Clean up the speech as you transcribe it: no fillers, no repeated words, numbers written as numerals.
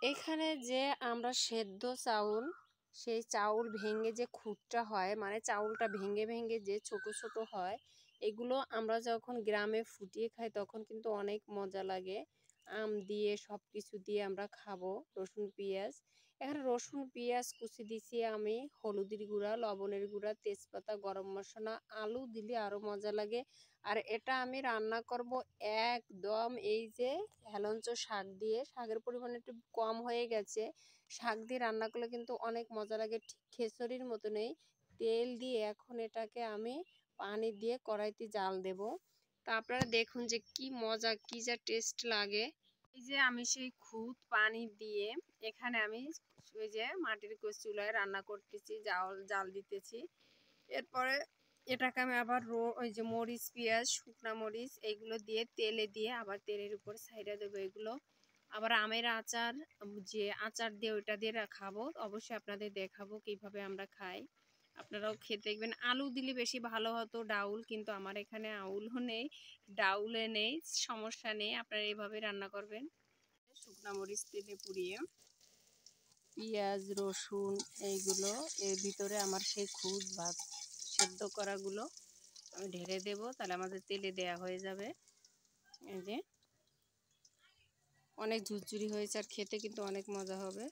এখানে যে আমরা সেদ্ধ চাউল, সেই চাউল ভেঙে যে খুদটা হয়, মানে চাউলটা ভেঙে ভেঙে যে ছোট ছোট হয়, এগুলো আমরা যখন গ্রামে ফুটিয়ে খাই তখন কিন্তু অনেক মজা লাগে। আম দিয়ে সব কিছু দিয়ে আমরা খাবো, রসুন পেঁয়াজ। এখানে রসুন পেঁয়াজ কুচি দিছি আমি, হলুদের গুঁড়া, লবণের গুঁড়া, তেজপাতা, গরম মশলা, আলু দিলে আরও মজা লাগে। আর এটা আমি রান্না করব একদম এই যে হেলঞ্চ শাক দিয়ে। শাকের পরিমাণ একটু কম হয়ে গেছে, শাক দিয়ে রান্না করলে কিন্তু অনেক মজা লাগে, ঠিক খিচুড়ির মতনই। তেল দিয়ে এখন এটাকে আমি পানি দিয়ে কড়াইতে জাল দেব। তা আপনারা দেখুন যে কি মজা, কি যা টেস্ট লাগে। এই যে আমি সেই খুদ পানি দিয়ে এখানে আমি ওই যে মাটির চুলায় রান্না করতেছি, জাল দিতেছি। এরপরে এটাকে আমি আবার ওই যে মরিচ, পেঁয়াজ, শুকনা মরিচ এইগুলো দিয়ে তেলে দিয়ে আবার তেলের উপর ছাইড়া দেবো এগুলো। আবার আমের আচার, যে আচার দিয়ে ওইটা দিয়ে খাবো, অবশ্যই আপনাদের দেখাবো কিভাবে আমরা খাই। আপনারাও খেতে দেখবেন। আলু দিলে বেশি ভালো হতো, ডাউল, কিন্তু আমার এখানে আউলও নেই, ডাউলে নেই, সমস্যা নেই, আপনারা এইভাবে রান্না করবেন। শুকনা মরিচ তেলে পুড়িয়ে পেঁয়াজ, রসুন এইগুলো এর ভিতরে আমার সেই খুদ ভাত সেদ্ধ করাগুলো আমি ঢেলে দেব, তাহলে আমাদের তেলে দেয়া হয়ে যাবে। এই যে অনেক ঝুরঝুরি হয়েছে আর খেতে কিন্তু অনেক মজা হবে।